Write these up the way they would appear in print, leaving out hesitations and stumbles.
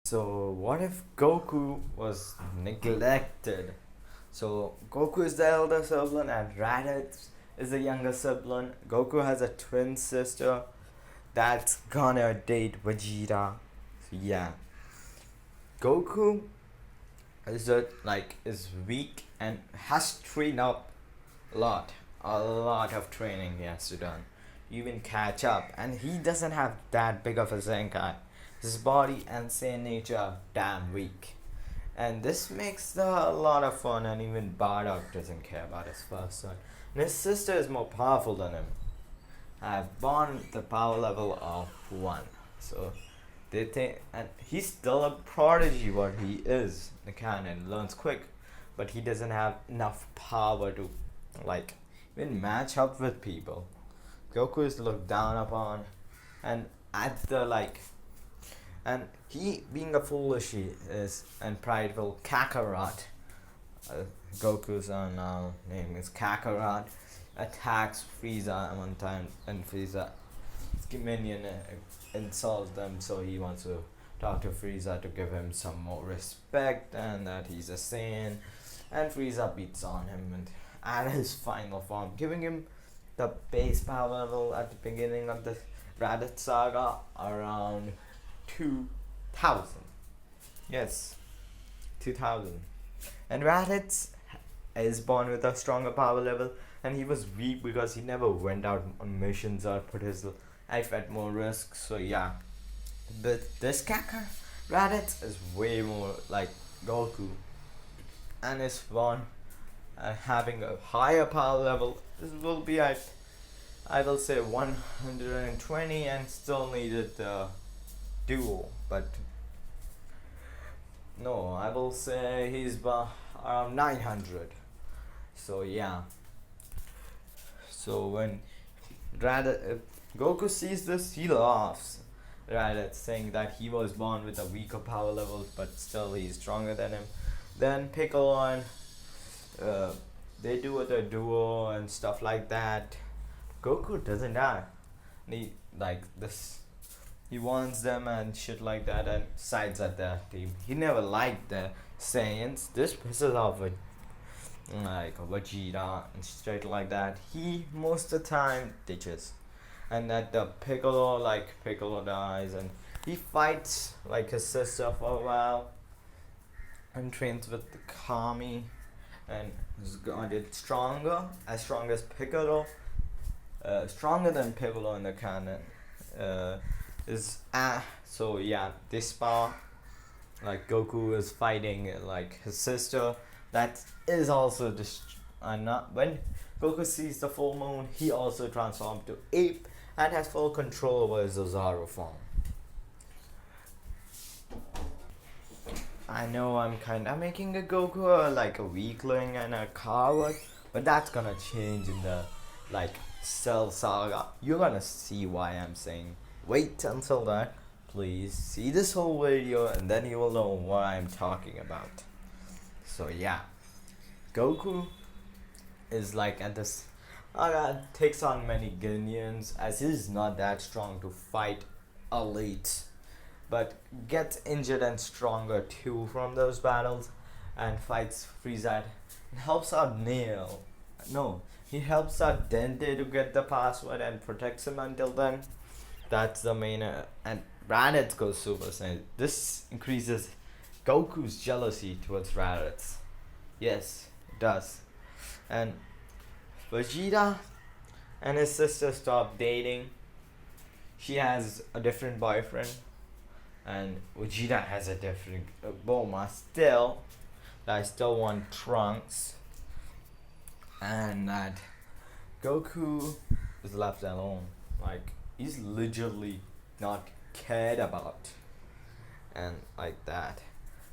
So, what if Goku was neglected? So, Goku is the elder sibling and Raditz is the younger sibling. Goku has a twin sister that's gonna date Vegeta. So, yeah, Goku is weak and has trained up a lot. A lot of training he has to done. Even catch up, and he doesn't have that big of a Zenkai. His body and Saiyan nature are damn weak. And this makes a lot of fun, and even Bardock doesn't care about his first son. And his sister is more powerful than him. I've born the power level of 1. So they think, and he's still a prodigy, what he is. The canon learns quick, but he doesn't have enough power to, like, even match up with people. Goku is looked down upon, and at the and he being a foolish he is and prideful Kakarot. Goku's name is Kakarot. Attacks Frieza one time, and Frieza minion insults them, so he wants to talk to Frieza to give him some more respect and that he's a Saiyan. And Frieza beats on him and at his final form, giving him the base power level at the beginning of the Raditz saga around 2000. Yes, 2000. And Raditz is born with a stronger power level, and he was weak because he never went out on missions or put his life at more risk. So yeah, but this Kaker Raditz is way more like Goku, and is born having a higher power level. This will be at, I will say, 120, and still needed the duo, but no, I will say he's around 900. So yeah, so when Raditz, Goku sees this, he laughs. Raditz saying that he was born with a weaker power level, but still he's stronger than him. Then Piccolo and they do the duo and stuff like that. Goku doesn't die. He like this. He wants them and shit like that, and sides at their team. He never liked the Saiyans. This pisses off with like Vegeta and straight like that. He most of the time ditches, and that the Piccolo dies, and he fights like his sister for a while, and trains with the Kami, and has gotten stronger, as strong as Piccolo, stronger than Piccolo in the canon. So yeah, this part, like Goku is fighting like his sister, that is also not when Goku sees the full moon, he also transforms to ape and has full control over his Ozaru form. I know I'm kinda making a Goku like a weakling and a coward, but that's gonna change in the like Cell Saga. You're gonna see why I'm saying. Wait until that. Please see this whole video, and then you will know what I'm talking about. So yeah, Goku is like at this takes on many Guineans, as he's not that strong to fight elites, but gets injured and stronger too from those battles, and fights Frieza and helps out Nail. No, he helps out Dente to get the password and protects him until then. That's the main and Raditz goes Super Saiyan. This increases Goku's jealousy towards Raditz. Yes, it does. And Vegeta and his sister stop dating. She has a different boyfriend, and Vegeta has a different Bulma still. I still want Trunks, and that Goku is left alone. Like, he's literally not cared about, and like that.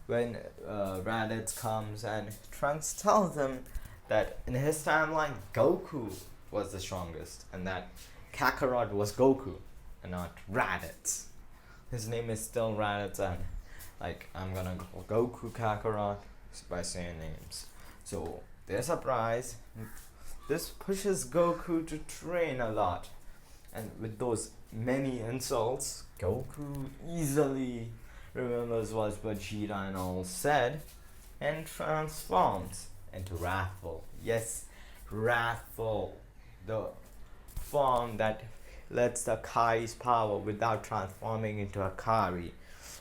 When Raditz comes and Trunks tells him that in his timeline Goku was the strongest, and that Kakarot was Goku and not Raditz. His name is still Raditz, and like I'm gonna call Goku Kakarot by saying names. So they're surprised. This pushes Goku to train a lot, and with those many insults, Goku easily remembers what Vegeta and all said, and transforms into Wrathful. Yes, Wrathful, the form that lets the Kai's power without transforming into a Kari.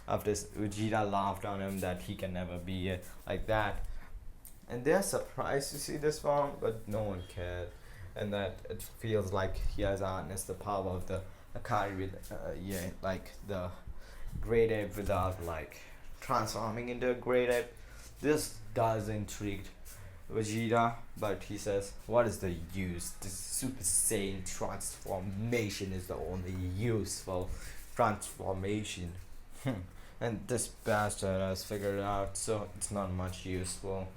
After Vegeta laughed on him that he can never be like that, and they're surprised to see this form, but no one cared, and that it feels like he has harnessed the power of the Akari with like the great ape without like transforming into a great ape. This does intrigue Vegeta, but he says, "What is the use? This Super Saiyan transformation is the only useful transformation." And this bastard has figured it out, so it's not much useful.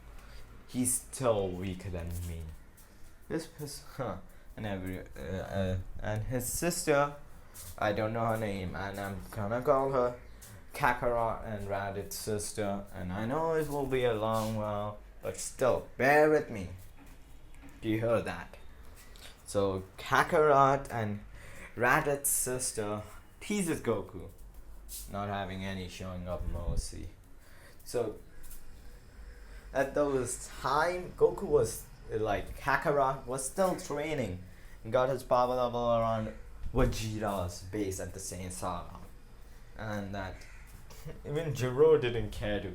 He's still weaker than me. And his sister, I don't know her name, and I'm gonna call her Kakarot and Radit's sister. And I know it will be a long while, but still, bear with me. Do you hear that? So Kakarot and Radit's sister teases Goku, not having any showing of mercy. So at those time, Goku was like Kakarot was still training and got his power level around Vegeta's base at the same saga, and that even Jiro didn't care to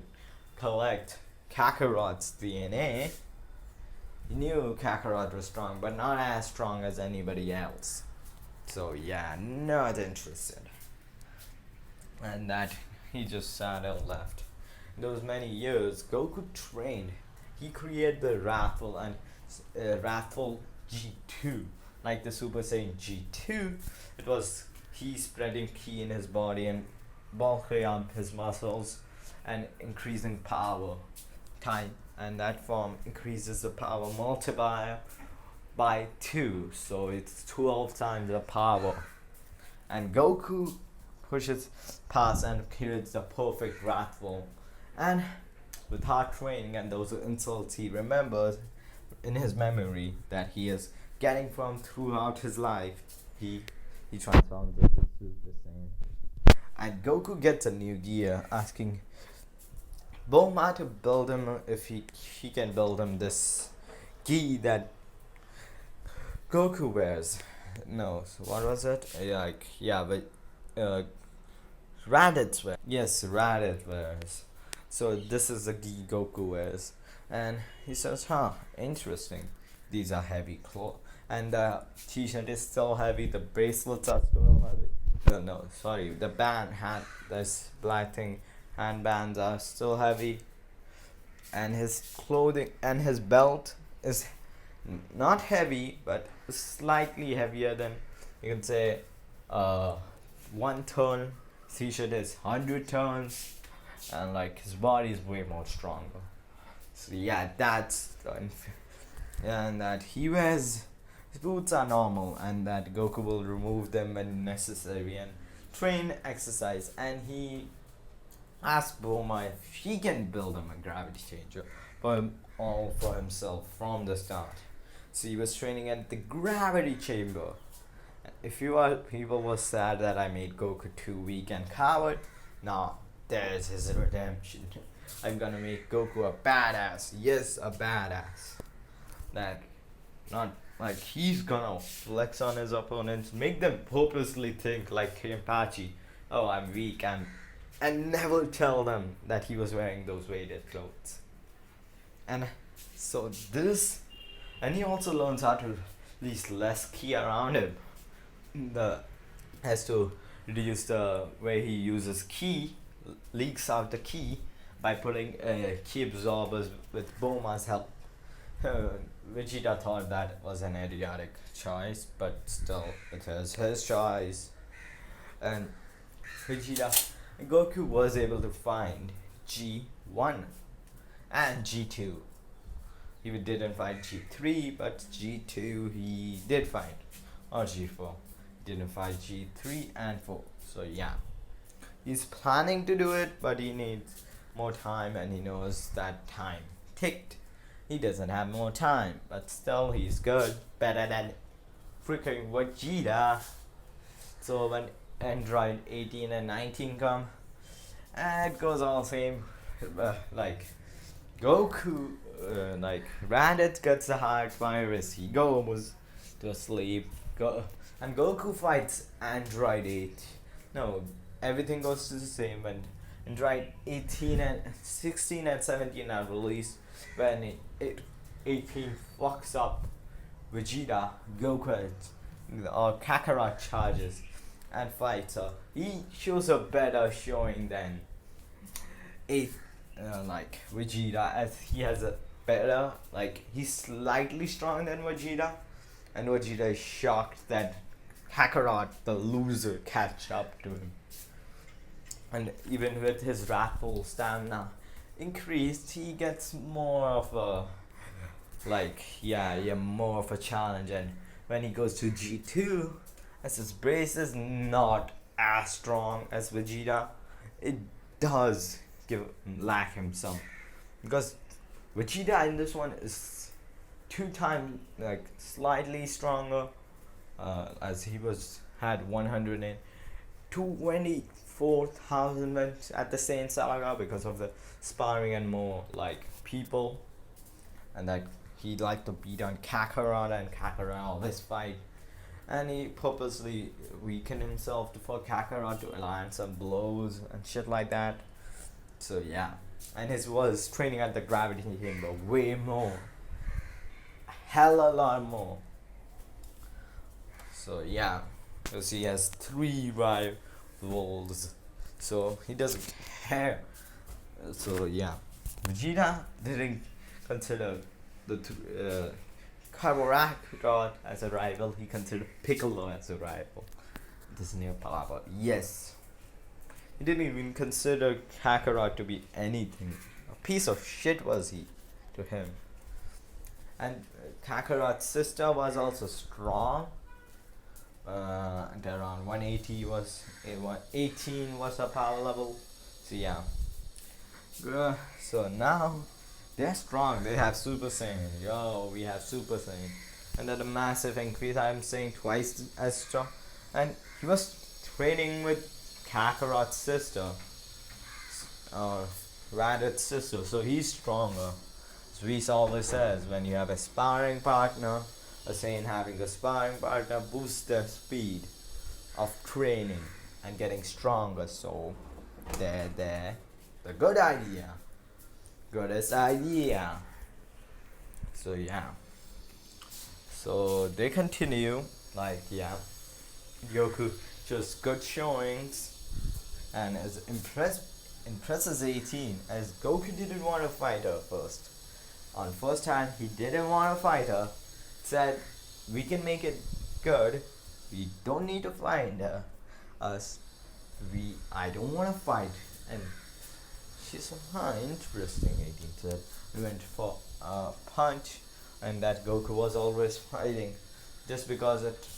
collect Kakarot's DNA. He knew Kakarot was strong, but not as strong as anybody else. So yeah, not interested. And that he just sat and left. In those many years, Goku trained. He created the Wrathful and Wrathful G2, like the Super Saiyan G2. It was he spreading ki in his body and bulking up his muscles and increasing power time, and that form increases the power multiplier by 2, so it's 12 times the power. And Goku pushes past and creates the perfect Wrathful, and with hard training and those insults he remembers in his memory that he is getting from throughout his life, he transforms into Super Saiyan. And Goku gets a new gear, asking Bulma to build him if he can build him this gi that Goku wears. No, so what was it? Raditz wears. Yes, Raditz wears. So this is the gi Goku wears, and he says, "Huh, interesting. These are heavy clothes, and the T-shirt is still heavy. The bracelets are still heavy. No, sorry. The band hat, this black thing, handbands are still heavy, and his clothing and his belt is not heavy, but slightly heavier than you can say 1 ton. T-shirt is 100 tons, and like his body is way more stronger. So yeah, and that he wears his boots are normal, and that Goku will remove them when necessary and train exercise. And he asked Bulma if he can build him a gravity changer for himself from the start. So he was training at the gravity chamber. If people were sad that I made Goku too weak and coward, now there's his redemption. I'm gonna make Goku a badass. Yes, a badass. That not like he's gonna flex on his opponents, make them purposely think like Kenpachi, oh I'm weak, and never tell them that he was wearing those weighted clothes. And so this, and he also learns how to release less ki around him. Has to reduce the way he uses ki, leaks out the ki by putting ki absorbers with Bulma's help. Vegeta thought that was an idiotic choice, but still, it was his choice. And Goku was able to find G1 and G2. He didn't find G3, but G2 he did find, or G4. Didn't find G3 and 4. So yeah, he's planning to do it, but he needs more time, and he knows that time ticked. He doesn't have more time, but still he's good, better than freaking Vegeta. So when Android 18 and 19 come, And it goes all same. Like Goku, like Raditz gets the heart virus. He goes to sleep. And Goku fights Android 8. No, everything goes to the same. And Android 18 and 16 and 17 are released. When 18 fucks up Vegeta, Goku, or Kakarot charges and fights her. He shows a better showing than eight, like Vegeta, as he has a better, like he's slightly stronger than Vegeta, and Vegeta is shocked that Kakarot, the loser, catch up to him. And even with his wrathful stamina increased, he gets more of a, like, yeah, more of a challenge. And when he goes to G2, as his brace is not as strong as Vegeta, it does lack him some, because Vegeta in this one is 2 times, like, slightly stronger, as he had 124,000 wins at the same saga because of the sparring and more like people, and that he'd like to beat on Kakarot, and Kakarot always fight, and he purposely weakened himself for Kakarot to land some blows and shit like that. So yeah, and his was training at the Gravity Chamber way more, hella lot more. So yeah, because he has 3 rivals, so he doesn't care. So yeah, Vegeta didn't consider the Kakarot as a rival. He considered Piccolo as a rival. This new palabra. Yes. He didn't even consider Kakarot to be anything. A piece of shit was he to him. And Kakarot's sister was also strong. And around 180 was 118 was her power level. So yeah. So now they're strong. They have Super Saiyan. Yo, we have Super Saiyan. And then a massive increase. I'm saying twice as strong. And he was training with Kakarot's sister, Raditz's sister, so he's stronger. So Reese always says when you have a sparring partner, a Saiyan having a sparring partner boosts the speed of training and getting stronger. So the good idea, goodest idea. So yeah. So they continue, like, yeah, Goku just good showings, and as impresses 18, as Goku didn't want to fight her first. On first hand, he didn't want to fight her. Said, we can make it good. We don't need to fight her. I don't want to fight. And she said, interesting, 18 said. We went for a punch, and that Goku was always fighting, just because it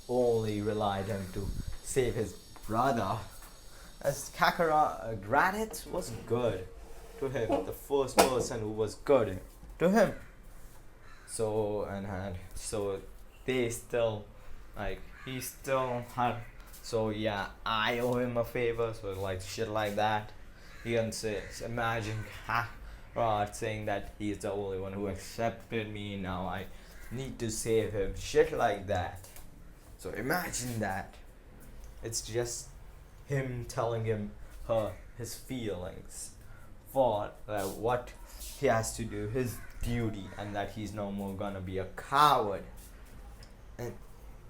only relied him to save his brother. As Kakarot, Raditz was good to him, the first person who was good to him. So so they still, like, he still had. So yeah, I owe him a favor. So like shit like that. He can say, imagine Kakarot saying that he's the only one who accepted me. Now I need to save him. Shit like that. So imagine that. It's just him telling his feelings for what he has to do, his duty, and that he's no more gonna be a coward. And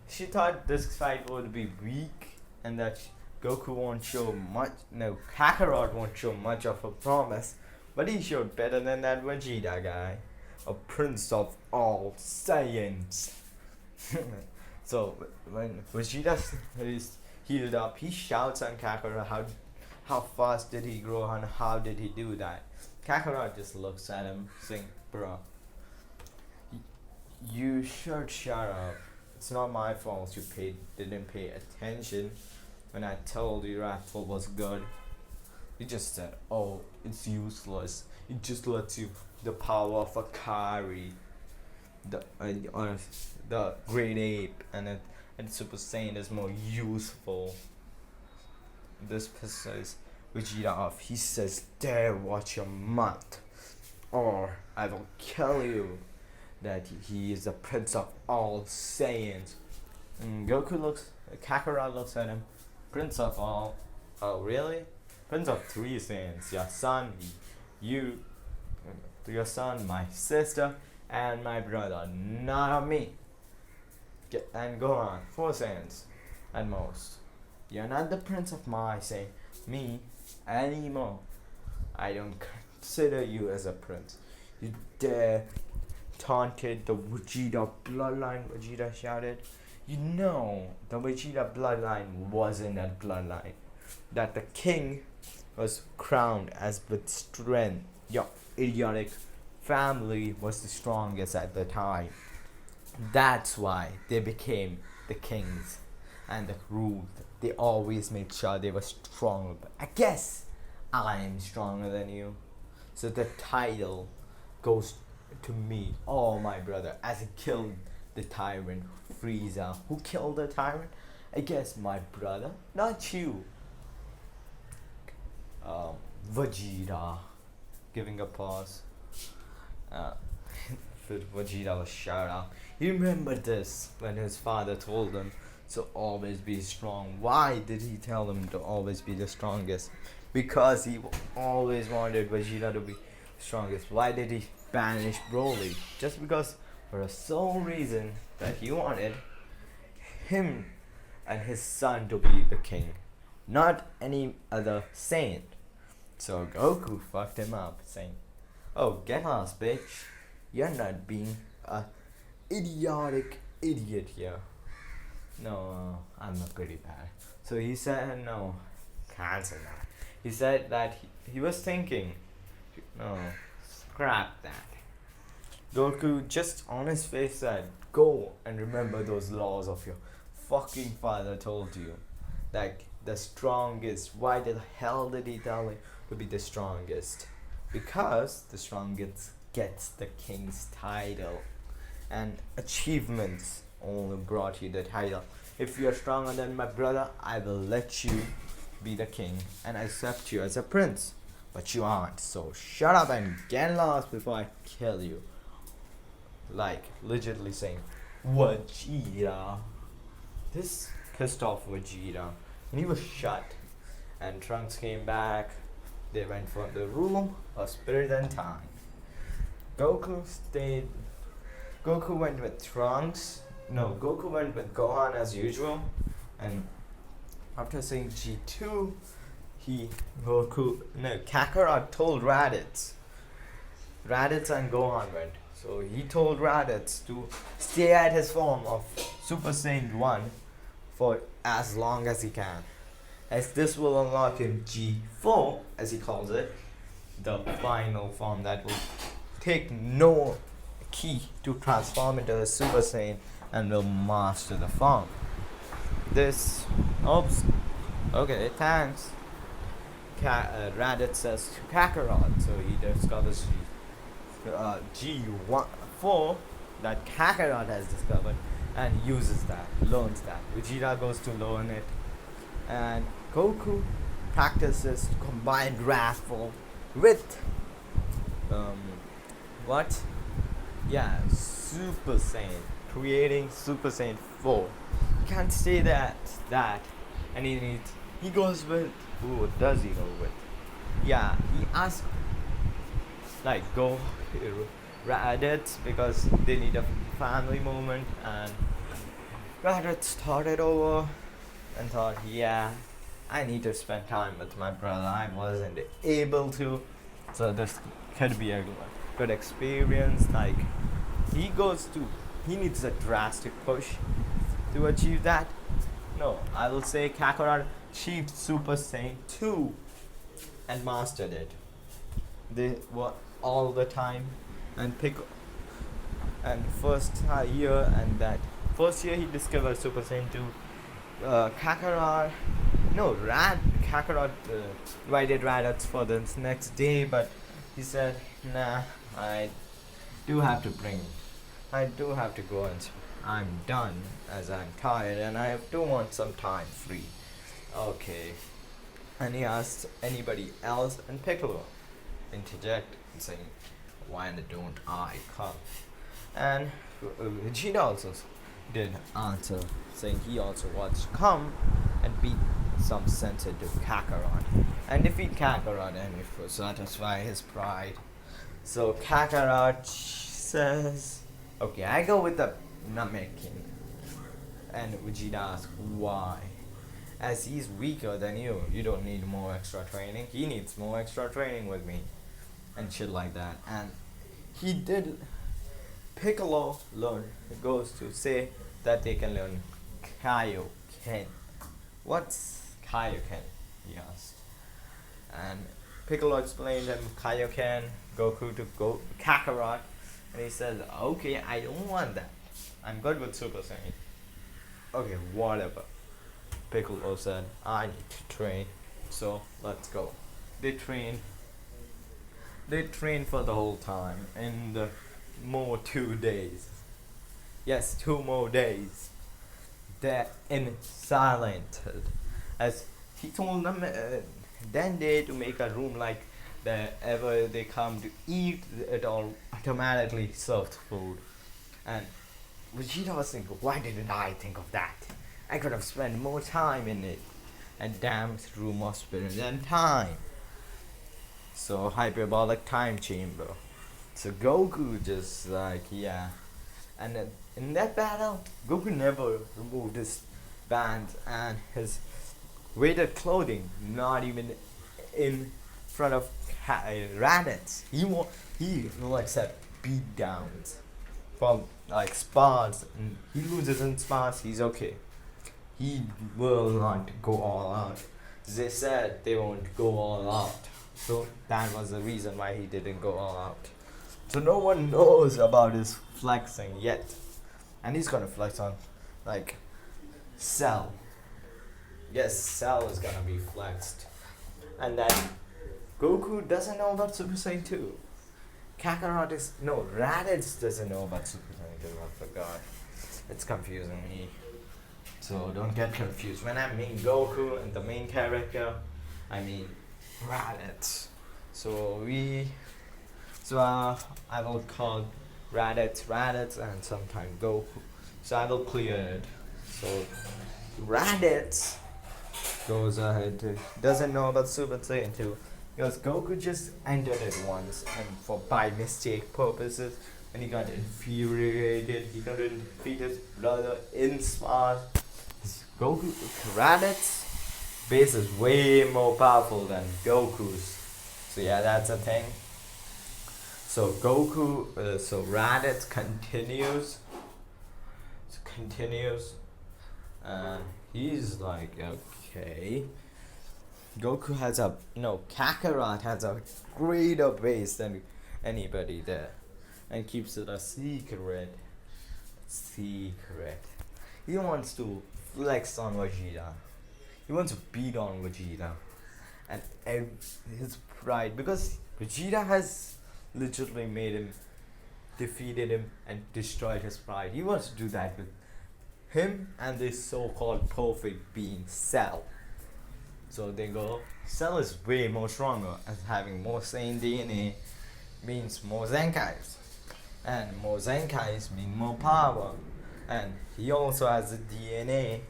she thought this fight would be weak, and that Goku won't show much. No, Kakarot won't show much of a promise, but he showed better than that Vegeta guy, a prince of all Saiyans. So when Vegeta is healed up, he shouts on Kakarot how fast did he grow and how did he do that. Kakarot just looks at him saying, bro, you should shut up. It's not my fault you didn't pay attention when I told you Wrathful was good. He just said, oh, it's useless. It just lets you the power of a Kari, the Great Ape, and Super Saiyan is more useful. This is Vegeta off. He says, "Dare watch your mouth, or I will kill you." That he is the prince of all Saiyans. Kakarot looks at him. Prince of all. Oh, really? Prince of three Saiyans. Your son, you, your son, my sister, and my brother. Not of me. And go on. Four Saiyans at most. You're not the prince of my Saiyan, me, anymore. I don't consider you as a prince. You dare taunted the Vegeta bloodline, Vegeta shouted. You know, the Vegeta bloodline wasn't a bloodline. That the king was crowned as with strength. Your idiotic family was the strongest at the time. That's why they became the kings and the ruled. They always made sure they were strong. But I guess I'm stronger than you. So the title goes to me, oh my brother, as he killed the tyrant Frieza. Who killed the tyrant? I guess my brother, not you. Vegeta, giving a pause. Vegeta was shout out. He remembered this when his father told him to always be strong. Why did he tell him to always be the strongest? Because he always wanted Vegeta to be strongest. Why did he banish Broly? Just because, for the sole reason that he wanted him and his son to be the king, not any other saint. So Goku fucked him up, saying, "Oh, get lost, bitch. You're not being a idiotic idiot here." No, I'm not pretty bad. So he said, no, cancel that. He said that he was thinking, no, scrap that. Goku just on his face said, "Go and remember those laws of your fucking father told you. Like, the strongest. Why the hell did he tell me to be the strongest? Because the strongest gets the king's title. And achievements only brought you the title. If you're stronger than my brother, I will let you be the king and accept you as a prince. But you aren't, so shut up and get lost before I kill you." Like, legitimately saying, Vegeta. This pissed off Vegeta. And he was shut. And Trunks came back. They went from the room of spirit and time. Goku went with Trunks. No, Goku went with Gohan as usual. And after saying G2, Kakarot told Raditz. Raditz and Gohan went. So he told Raditz to stay at his form of Super Saiyan 1 for as long as he can, as this will unlock him G4, as he calls it, the final form that will take no key to transform into a Super Saiyan and will master the form. This, oops, okay, thanks. Raditz says to Kakarot, so he discovers G4 that Kakarot has discovered and uses that, learns that. Vegeta goes to learn it, and Goku practices combined Wrathful with Super Saiyan, creating Super Saiyan 4. You can't say that, and he goes with, who does he go with? Yeah, he asks, like, go Raditz, because they need a family moment, and Raditz started over and thought, yeah, I need to spend time with my brother. I wasn't able to, so this could be a good experience. Like, he needs a drastic push to achieve that. No, I will say Kakarot achieved Super Saiyan 2 and mastered it. They were all the time and first year, and that first year he discovered Super Saiyan 2. Kakarot invited Raditz for the next day, but he said, nah, I do have to go, and I'm done, as I'm tired and I do want some time free. Okay, and he asked anybody else, and Piccolo interject and saying, "Why don't I come?" And Vegeta also did answer, saying he also wants to come and beat some sensitive Kakarot and defeat Kakarot and if satisfy his pride. So Kakarot says, "Okay, I go with the Namekin." And Vegeta asks, "Why?" As he's weaker than you, you don't need more extra training. He needs more extra training with me, and shit like that. And he did. Piccolo goes to say that they can learn Kaioken. What's Kaioken? He asked. And Piccolo explained him Kaioken, Goku to go Kakarot, and he said, "Okay, I don't want that. I'm good with Super Saiyan." Okay, whatever. Piccolo said, "I need to train, so let's go." They train. They train for the whole time in the more 2 days. Yes, 2 more days. They're in silent, as he told them then they to make a room like wherever they come to eat, it all automatically served food. And Vegeta was thinking, why didn't I think of that? I could have spent more time in it. And damn, room of spirit and time. So hyperbolic time chamber. So Goku just like, yeah. And in that battle, Goku never removed his bands and his weighted clothing, not even in front of Raditz. He accept beat downs from like spars, and he loses in spars. He's okay. He will not go all out. They said they won't go all out, so that was the reason why he didn't go all out. So no one knows about his flexing yet, and he's gonna flex on like Cell. Yes, Cell is gonna be flexed. And then Goku doesn't know about Super Saiyan 2. Kakarot is. No, Raditz doesn't know about Super Saiyan 2. I forgot. It's confusing me. So don't get confused. When I mean Goku and the main character, I mean Raditz. So I will call Raditz, and sometime Goku. So I will clear it. So Raditz goes ahead doesn't know about Super Saiyan 2 because Goku just entered it once and for by mistake purposes, and he got infuriated. He couldn't defeat his brother in spot. Goku Raditz base is way more powerful than Goku's. So yeah, that's a thing. So Raditz continues, and he's like, okay. Kakarot has a greater base than anybody there, and keeps it a secret. He wants to flex on Vegeta. He wants to beat on Vegeta, and his pride, because Vegeta has literally defeated him and destroyed his pride. He wants to do that with him and this so-called perfect being Cell. So they go, Cell is way more stronger, as having more Saiyan DNA means more Zenkais, and more Zenkais mean more power, and he also has the DNA.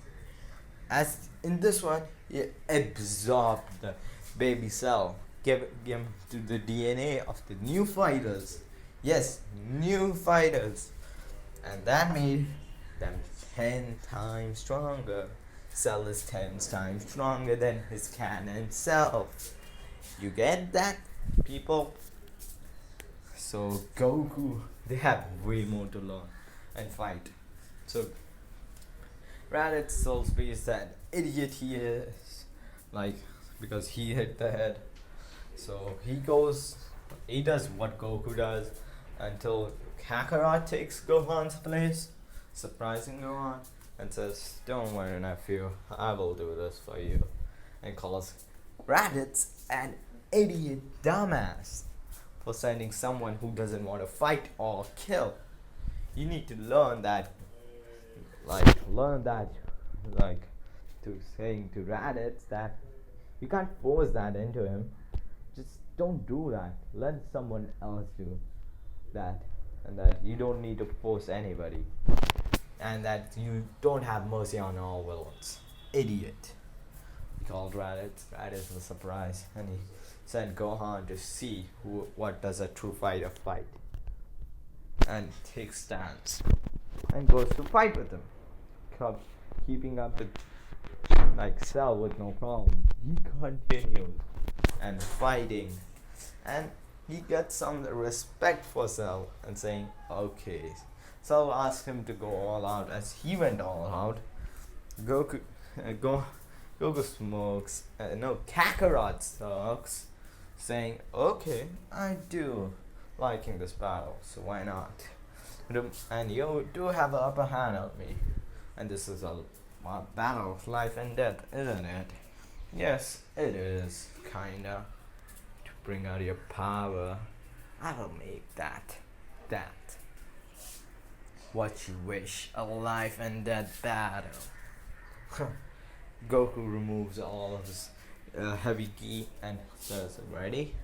As in this one, he absorbed the baby Cell, give him to the DNA of the new fighters. Yes, new fighters, and that made them 10 times stronger. Cell is 10 times stronger than his canon self. You get that, people? So Goku, they have way more to learn and fight. So Raditz Soulsby is that idiot he is, like, because he hit the head. So he does what Goku does until Kakarot takes Gohan's place, surprising Gohan, and says, "Don't worry, nephew, I will do this for you," and calls Raditz an idiot dumbass for sending someone who doesn't want to fight or kill. You need to learn that, to saying to Raditz that You can't force that into him. Just don't do that. Let someone else do that. And that you don't need to force anybody. And that you don't have mercy on all villains. Idiot. He called Raditz. Raditz was surprised. And he sent Gohan to see what does a true fighter fight. And takes stance. And goes to fight with him. Keeping up with Cell with no problem. He continues and fighting, and he gets some respect for Cell and saying, okay. Cell asked him to go all out. As he went all out, Goku smokes. Kakarot smokes, saying, okay, I do liking this battle, so why not? And you do have the upper hand on me, and this is a battle of life and death, isn't it? Yes, it is, kinda. To bring out your power, I will make that what you wish, a life and death battle. Goku removes all of his heavy ki and says, ready?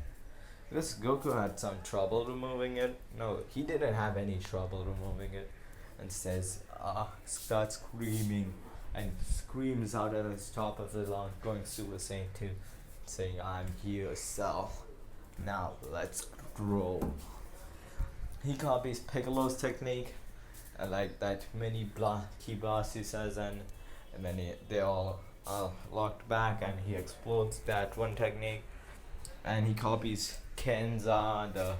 Because Goku had some trouble removing it. No, he didn't have any trouble removing it. And says, starts screaming and screams out at the top of his lungs, going Super Saiyan 2, saying, I'm here, Cell. Now let's grow. He copies Piccolo's technique, like that mini key blast he says, and then they all are locked back, and he explodes that one technique, and he copies Kenza, the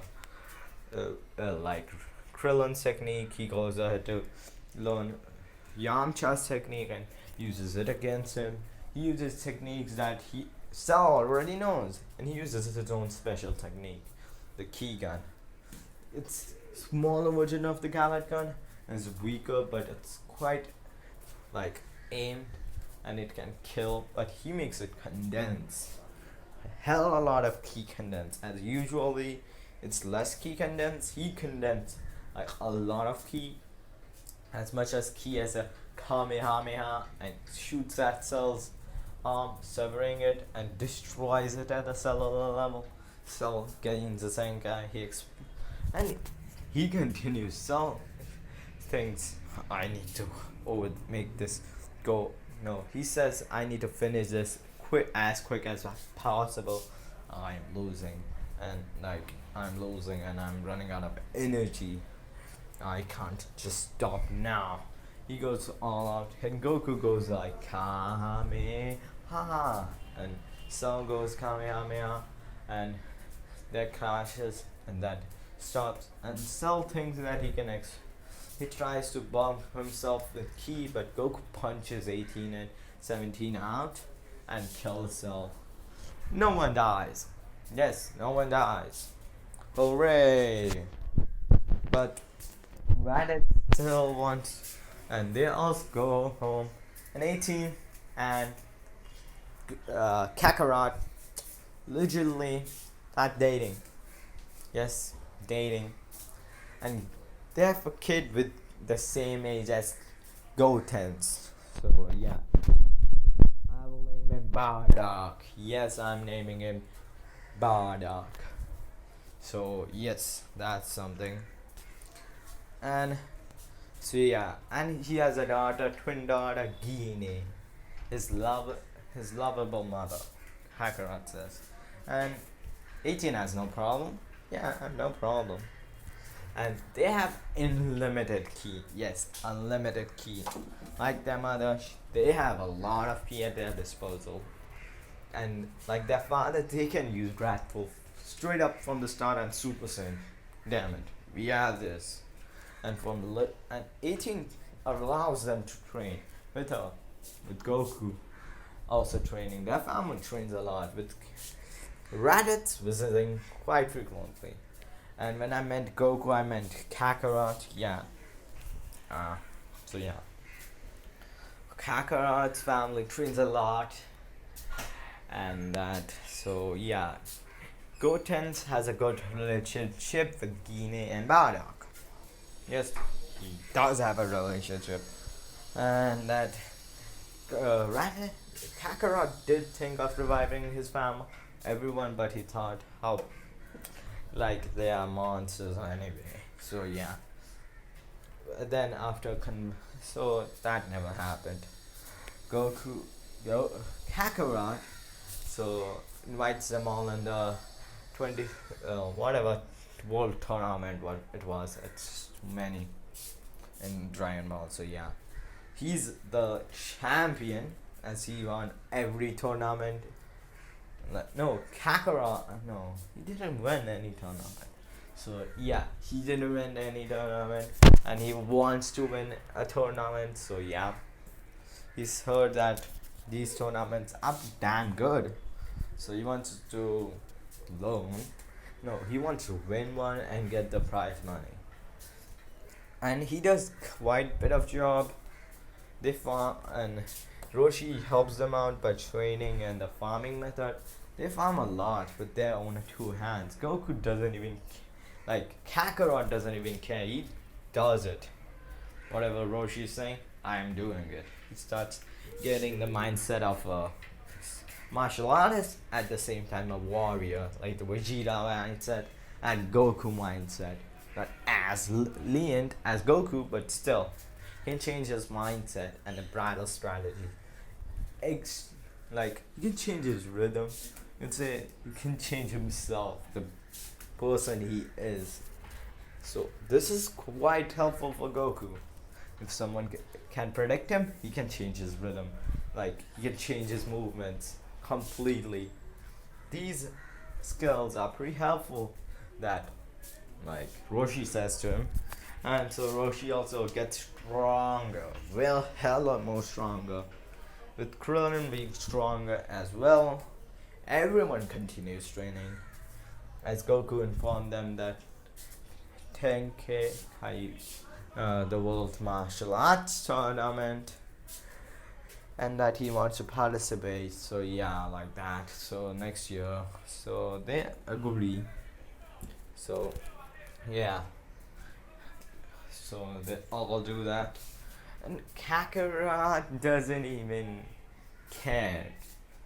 Krillin's technique. He goes ahead to learn Yamcha's technique and uses it against him. He uses techniques that Cell already knows, and he uses his own special technique, the key gun. It's a smaller version of the Gallet gun, and it's weaker, but it's quite aimed, and it can kill, but he makes it condense. Hell a lot of key condense, as usually it's less key condense. He condensed a lot of key, as much as key as a Kamehameha, and shoots at Cell's arm, severing it and destroys it at the cellular level. Cell gains a Senkai. And he continues. Cell thinks, I need to make this go. No, he says, I need to finish this as quick as possible. I'm losing, and I'm running out of energy. I can't just stop now. He goes all out, and Goku goes like Kamehameha, and Cell goes Kamehameha, and that crashes, and that stops, and Cell thinks that he can he tries to bomb himself with ki, but Goku punches 18 and 17 out and kills Cell. No one dies. Yes, no one dies. Hooray! But Raditz still wants, and they all go home. And 18 and Kakarot literally start dating. Yes, dating. And they have a kid with the same age as Goten's. So yeah. I will name him Bardock. Yes, I'm naming him Bardock. So yes, that's something. And so yeah, and he has a daughter, twin daughter, Guinea. His lovable mother, Kakarot says. And 18 has no problem. Yeah, no problem. And they have unlimited ki. Yes, unlimited ki. Like their mother, they have a lot of ki at their disposal. And like their father, they can use Grateful straight up from the start and Super Saiyan. Damn it, we have this. And and 18 allows them to train with Goku also training. Their family trains a lot, with Raditz visiting quite frequently. And when I meant Goku, I meant Kakarot. Yeah. So yeah. Kakarot's family trains a lot. And that, so yeah. Goten's has a good relationship with Guinea and Bardock. Yes, he does have a relationship. And that Kakarot did think of reviving his family, everyone, but he thought how like they are monsters anyway. So yeah. Then after so that never happened. Goku, Go Kakarot, so invites them all in the 20 whatever world tournament what it was. It's many in Dragon Ball. So yeah, he's the champion as he won every tournament. No, Kakarot. No, he didn't win any tournament. So yeah, he didn't win any tournament, and he wants to win a tournament. So yeah, he's heard that these tournaments are damn good. So he wants to learn. No, he wants to win one and get the prize money. And he does quite bit of job. They farm and Roshi helps them out by training and the farming method. They farm a lot with their own two hands. Goku doesn't even like Kakarot doesn't even care. He does it. Whatever Roshi is saying, I am doing it. He starts getting the mindset of a martial artist at the same time a warrior, like the Vegeta mindset and Goku mindset. Not as lenient as Goku, but still, he can change his mindset and the battle strategy. Like you can change his rhythm. You can say you can change himself, the person he is. So this is quite helpful for Goku. If someone can predict him, he can change his rhythm. Like he can change his movements completely. These skills are pretty helpful that like Roshi says to him. And so Roshi also gets stronger. Well, hella more stronger. With Krillin being stronger as well, everyone continues training. As Goku informed them that 10K the World Martial Arts Tournament and that he wants to participate. So yeah, like that. So next year. So they agree. So yeah. So they all do that. And Kakarot doesn't even care.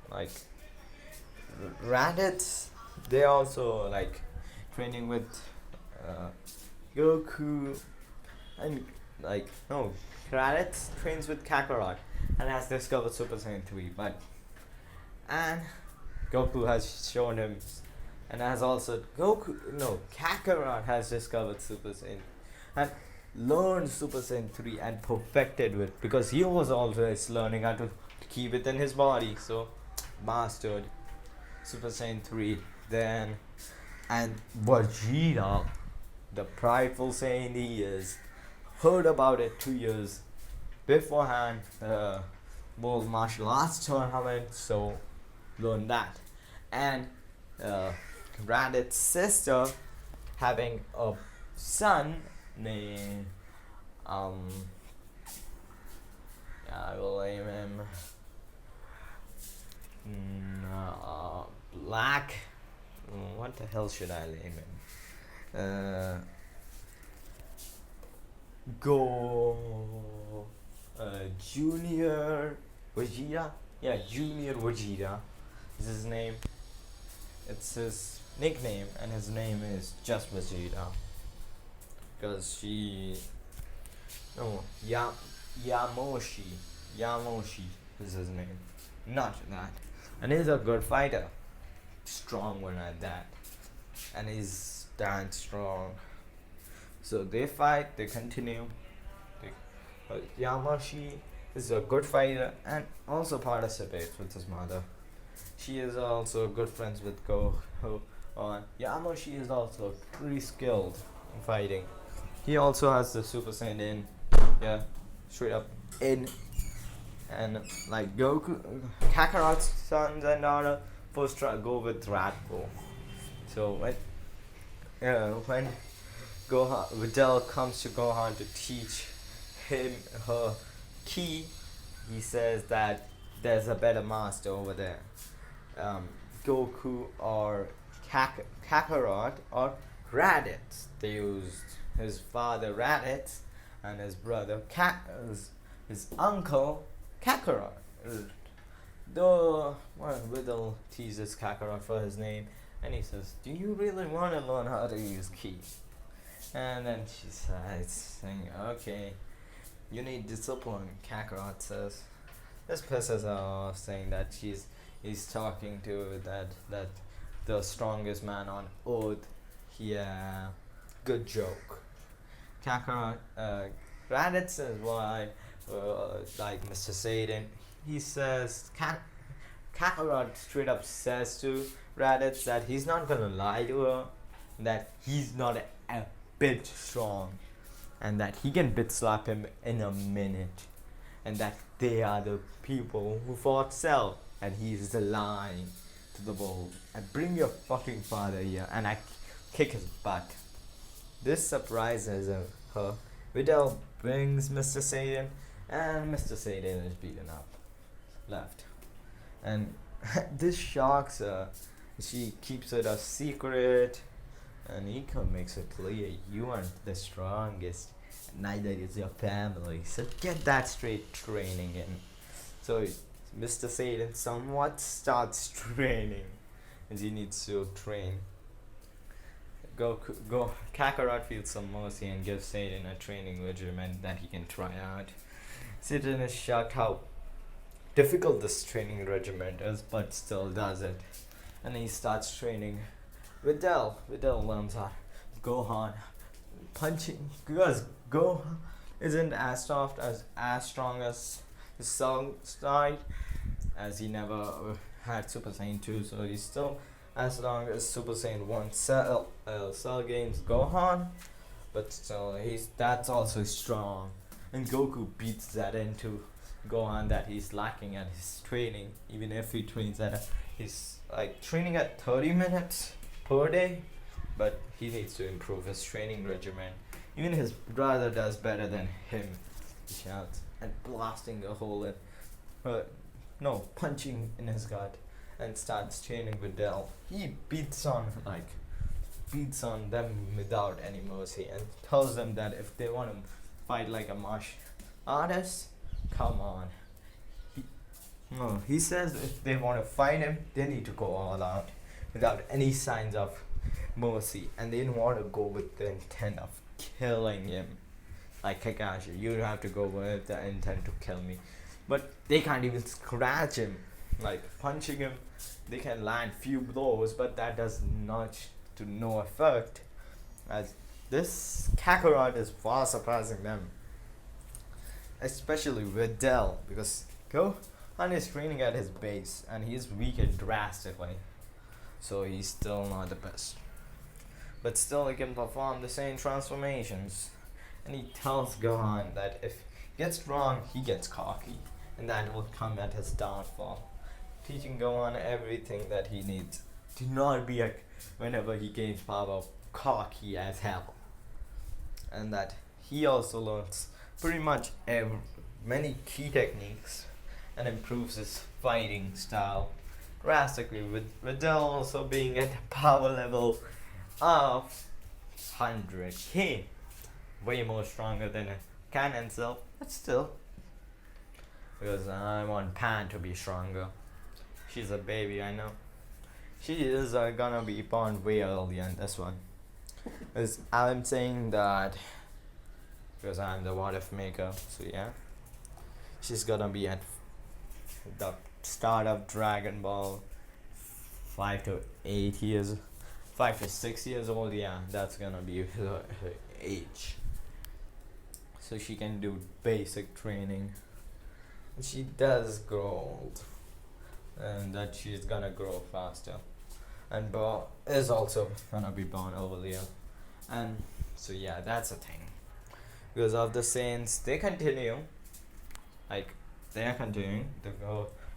Like Raditz, they also like training with Goku and like no, Raditz trains with Kakarot and has discovered Super Saiyan 3, but and Goku has shown him and has also Kakarot has discovered Super Saiyan and learned Super Saiyan 3 and perfected it because he was always learning how to keep it in his body, so mastered Super Saiyan 3 then. And Vegeta, the prideful Saiyan he is, heard about it 2 years beforehand, World Martial Arts Tournament, so learned that. And Raditz's sister having a son named I will name him Black. What the hell should I name him? Junior Vegeta. Yeah, Junior Vegeta is his name. It's his nickname, and his name is just Vegeta. Because Yamoshi is his name. Not that. And he's a good fighter. Strong one at that. And he's damn strong. So they fight, they continue. Yamoshi is a good fighter and also participates with his mother. She is also good friends with Goku. Yamoshi is also pretty skilled in fighting. He also has the Super Saiyan, yeah, straight up in. And like Goku, Kakarot's sons and daughter first go with Radko. So when Videl comes to Gohan to teach him her ki, he says that there's a better master over there. Goku or Kakarot or Raditz. They used his father Raditz and his brother his uncle Kakarot. Though Vidal teases Kakarot for his name, and he says, "Do you really want to learn how to use ki?" And then she says, saying, "Okay, you need discipline." Kakarot says, this pisses her off, saying that he's talking to that the strongest man on earth. Yeah, good joke. Kakarot, Raditz says why, like Mr. Satan, he says, Kakarot straight up says to Raditz that he's not gonna lie to her, that he's not a bit strong, and that he can bit slap him in a minute, and that they are the people who fought Cell, and he's lying to the world. And bring your fucking father here, and I kick his butt. This surprises her. Vidal brings Mr. Satan, and Mr. Satan is beaten up. Left. And this shocks her. She keeps it a secret, and Ika makes it clear you aren't the strongest, neither is your family. So get that straight training in. So Mr. Satan somewhat starts training, and he needs to train. Kakarot feels some mercy and gives Satan a training regimen that he can try out. Satan is shocked how difficult this training regimen is, but still does it. And he starts training Vidal. Vidal learns how Gohan punching, because Gohan isn't as soft as strong as his Cell side, as he never had Super Saiyan 2, so he's still as long as Super Saiyan 1 Cell gains Gohan, but still that's also strong. And Goku beats that into Gohan that he's lacking at his training, even if he trains he's like training at 30 minutes per day, but he needs to improve his training regimen. Even his brother does better than him, he shouts, and blasting a hole in punching in his gut, and starts training with Del. He beats on them without any mercy, and tells them that if they want to fight like a martial artist, come on. He says if they want to fight him, they need to go all out without any signs of mercy, and they didn't want to go with the intent of killing him. Like Kakashi, you have to go with the intent to kill me. But they can't even scratch him. Like punching him, they can land few blows, but that does not to no effect. As this Kakarot is far surpassing them, especially with Del, because Gohan is training at his base and he's weakened drastically, so he's still not the best. But still, he can perform the same transformations, and he tells Gohan that if he gets strong, he gets cocky, and that will come at his downfall. Teaching Gohan everything that he needs. Do not be whenever he gains power, cocky as hell. And that he also learns pretty much many key techniques and improves his fighting style drastically, with Del also being at a power level of 100k. Way more stronger than a Canon Cell, but still. Because I want Pan to be stronger. She's a baby, I know. She is gonna be born way earlier in this one. Because I'm saying that because I'm the what if maker, so yeah. She's gonna be at the start of Dragon Ball 5 to 6 years old, yeah, that's gonna be her age. So she can do basic training. And she does grow old, and that she's gonna grow faster. And Bo is also gonna be born earlier. And so yeah, that's a thing. Because of the Saints, they are continuing. The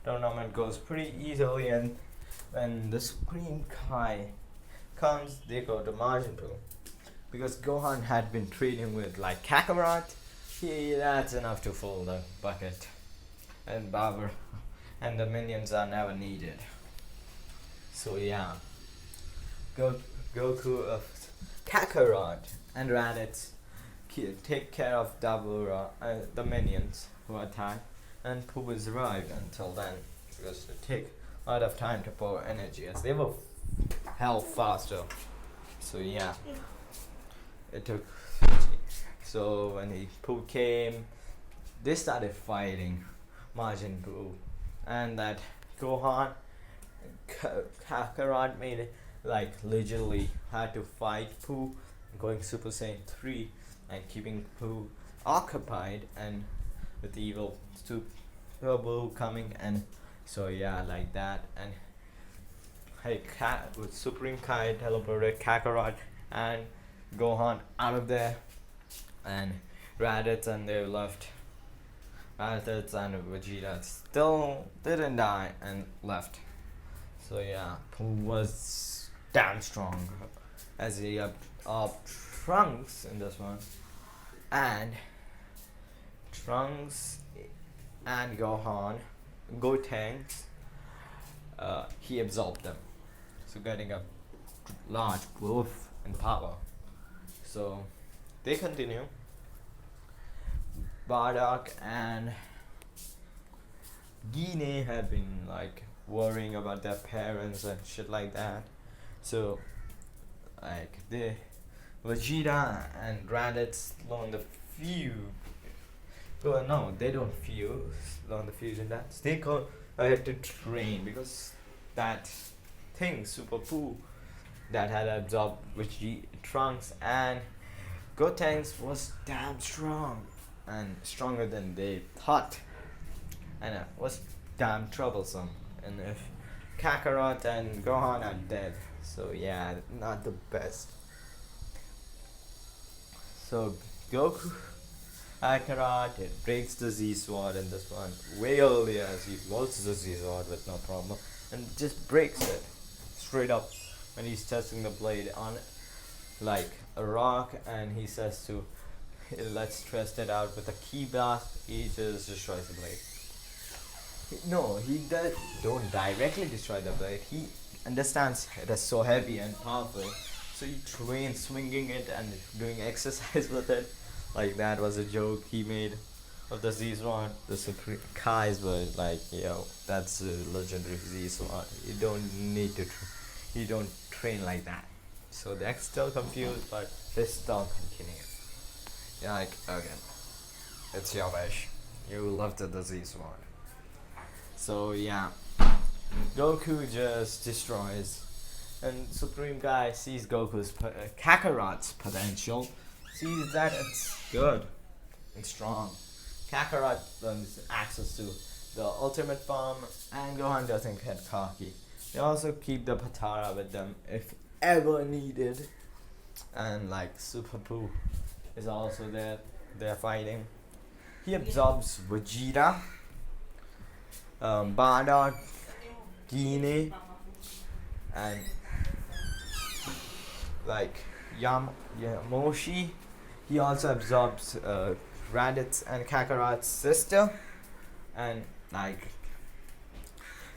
tournament goes pretty easily, and when the Supreme Kai comes, they go to Majin Buu. Because Gohan had been training with like Kakarot, that's enough to fill the bucket. And Babur and the minions are never needed. So yeah, Goku, Kakarot and Raditz take care of Dabura, the minions who attack, and Pooh is arrived until then. because it take a lot of time to pour energy as they were hell faster. So yeah, it took. So when the Pooh came, they started fighting Majin Buu, and that Gohan, Kakarot made it like literally had to fight Pooh, going Super Saiyan 3 and keeping Pooh occupied, and with the evil Super Buu coming, and so yeah, like that. And hey, with Supreme Kai teleported Kakarot and Gohan out of there, and Raditz and they left. Raditz and Vegeta still didn't die and left. So yeah, Pooh was damn strong as he up Trunks in this one, and Trunks and Gotenks, he absorbed them, so getting a large growth in power. So they continue. Bardock and Gine had been like worrying about their parents and shit like that. So like they Vegeta and Raditz learn the fuse. Well, no, they don't learn the fusion dance. They go ahead to train because that thing, Super Pooh, that had absorbed Trunks and Gotenks was damn strong and stronger than they thought, and it was damn troublesome. And if Kakarot and Gohan are dead, so yeah, not the best. So Goku Kakarot, it breaks the Z Sword in this one way earlier as he waltzes the Z Sword with no problem and just breaks it straight up when he's testing the blade on like a rock, and he says to let's test it out with a key blast. He just destroys the blade. No, he don't directly destroy the blade. He understands it is so heavy and powerful, so he trains swinging it and doing exercise with it. Like that was a joke he made of the Z Sword. The Supreme Kai's were like, yo, that's a legendary Z Sword. You don't need to, you don't train like that. So they're still confused, but they still continue. You're like, okay, it's your wish. You loved the Z Sword. So yeah, Goku just destroys, and Supreme Kai sees Kakarot's potential, sees that it's good and strong. Kakarot learns access to the ultimate form, and Gohan doesn't get cocky. They also keep the Patara with them if ever needed, and like Super Pooh is also there. They're fighting. He absorbs Vegeta, Bardock, Gine, and like Yamoshi. He also absorbs Raditz and Kakarot's sister, and like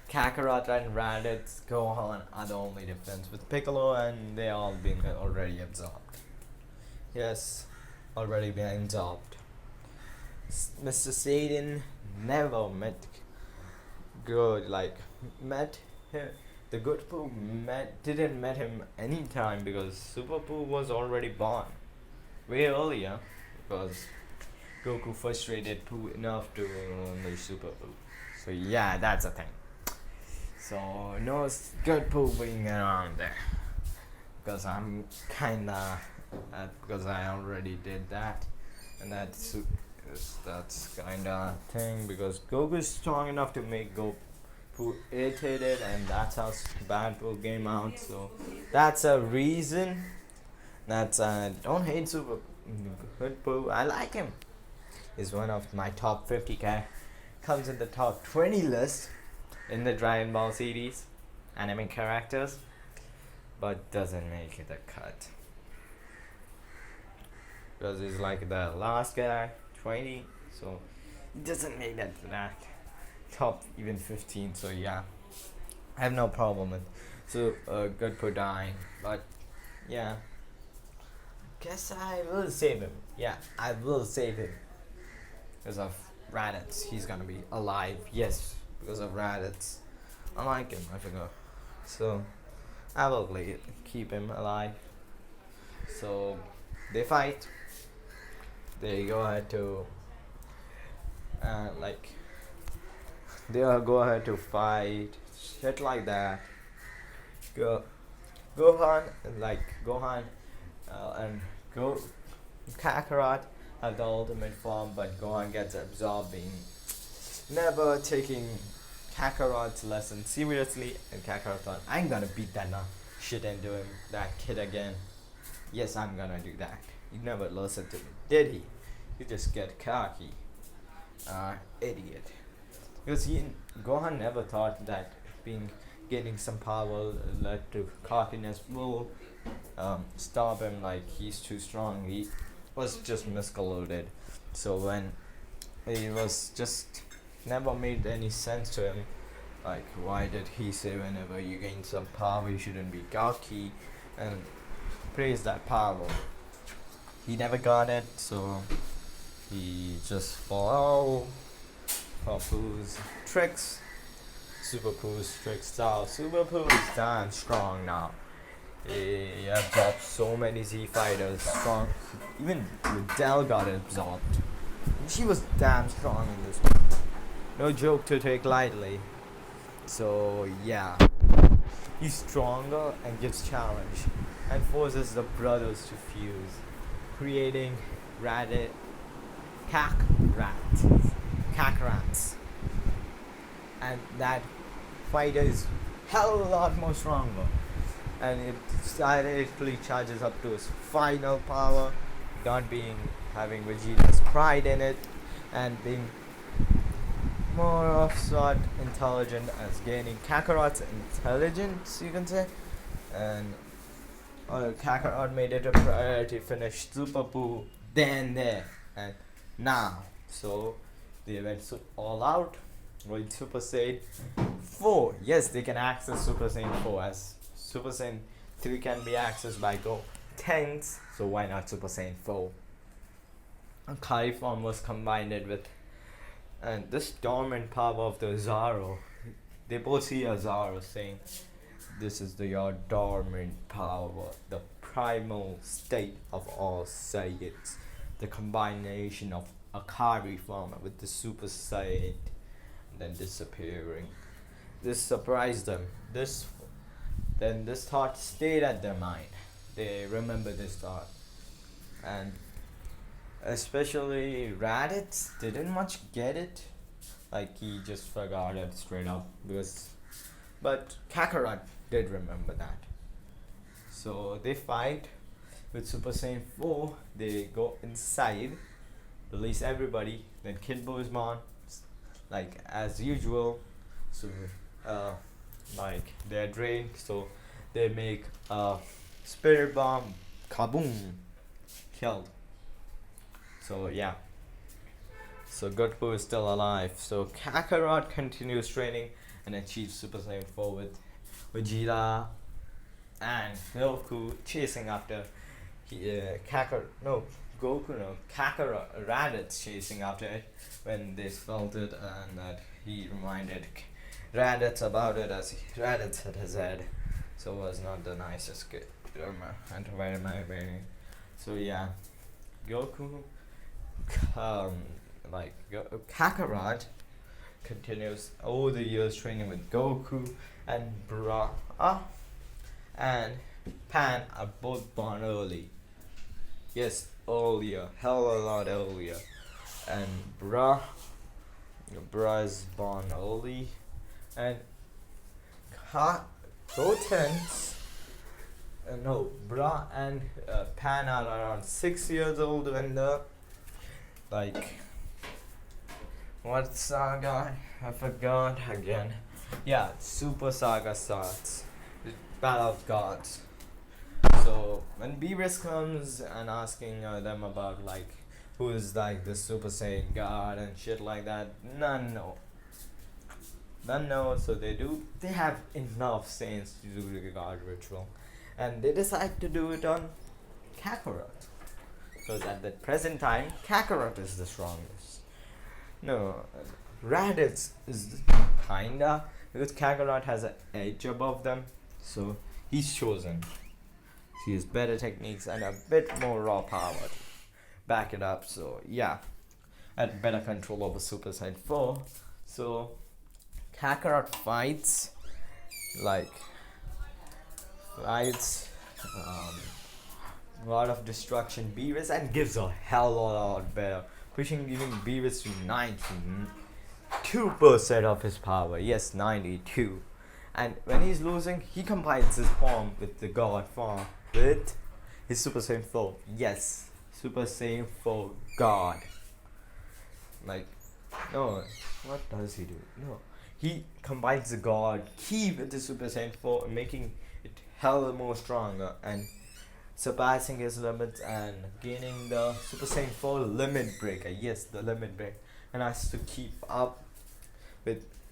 Kakarot and Raditz, Gohan are the only difference with Piccolo, and they all been already absorbed. Yes, already been absorbed. Mr. Satan never met met him. The good Pooh didn't met him anytime because Super Pooh was already born way earlier, because Goku frustrated Pooh enough to unleash Super Pooh. So yeah, that's a thing. So no good Pooh being around there, because I'm kinda because I already did that, and that's kinda thing because Goku is strong enough to make Goku irritated, and that's how bad Pooh came out. So that's a reason. That's don't hate Super good Pooh. I like him. He's one of my top 50k. Comes in the top 20 list in the Dragon Ball series anime characters, but doesn't make it a cut because he's like the last guy 20, so he doesn't make that top even 15. So yeah, I have no problem with good for dying, but yeah, guess I will save him. Yeah, I will save him because of Raditz. He's gonna be alive. Yes, because of Raditz. I like him, I forgot. So I will keep him alive. So they fight. They go ahead to like they go ahead to fight, shit like that. Go Gohan like Gohan and Go Kakarot have the ultimate form, but Gohan gets absorbed, being never taking Kakarot's lesson seriously, and Kakarot thought, I'm gonna beat that shit into him, that kid again. Yes, I'm gonna do that. He never listened to me, did he? You just get cocky. Idiot. Because Gohan never thought that getting some power led to cockiness will stop him, like he's too strong. He was just miscalculated. So when it was just never made any sense to him, like why did he say whenever you gain some power you shouldn't be cocky and praise that power? He never got it, so he just followed Papu's tricks. Super Poo's tricks style. Super Poo is damn strong now. He absorbed so many Z fighters. Strong. Even Liddell got absorbed. She was damn strong in this one. No joke to take lightly. So yeah, he's stronger and gives challenge and forces the brothers to fuse, creating Radit Kakrats. And that fighter is hell of a lot more stronger. And it directly charges up to his final power, not having Vegeta's pride in it, and being more of sort intelligent as gaining Kakarot's intelligence, you can say. And Kakarot made it a priority to finish Super Buu then there and now. So they went all out with Super Saiyan 4. Yes, they can access Super Saiyan 4 as Super Saiyan 3 can be accessed by Go tanks, so why not Super Saiyan 4? A Kai form was combined with, and this dormant power of the Zaro, they both see a Zaro saying, this is your dormant power, the primal state of all Saiyans, the combination of Akari form with the Super Saiyan, and then disappearing. This surprised them. This thought stayed at their mind. They remember this thought, and especially Raditz didn't much get it. Like he just forgot it straight up but Kakarot did remember that. So they fight with Super Saiyan 4. They go inside, release everybody. Then Kid Buu is born, like as usual. So like they're drained, so they make a spirit bomb, kaboom, killed. So yeah. So Goku is still alive. So Kakarot continues training and achieves Super Saiyan 4 with Vegeta and Goku chasing after Kakarot, Raditz chasing after it when they felt it, and that he reminded Raditz about it as Raditz hit his head. So it was not the nicest kid, in my opinion. So yeah, Goku, Kakarot continues over the years training with Goku, and Bra and Pan are both born early. Yes, earlier, hell a lot earlier. And Bra is born early, and Bra and Pan are around 6 years old when the what saga? I forgot again. Yeah, Super Saga starts. The Battle of Gods. So when Beerus comes and asking them about who is the Super Saiyan God and shit like that, none know. So they have enough Saiyans to do the God ritual, and they decide to do it on Kakarot, because at the present time Kakarot is the strongest. No, Raditz is kinda, because Kakarot has an edge above them, so he's chosen. He has better techniques and a bit more raw power to back it up. So yeah, and better control over Super Saiyan 4. So Kakarot fights like fights lot of destruction Beerus and gives a hell of a lot better, pushing even Beerus to 92% of his power. Yes, 92. And when he's losing, he combines his form with the God form with his Super Saiyan 4. Yes, Super Saiyan 4 God. Like, no, what does he do? No, he combines the God key with the Super Saiyan 4, making it hell more stronger and surpassing his limits and gaining the Super Saiyan 4 limit breaker. Yes, the limit break, and has to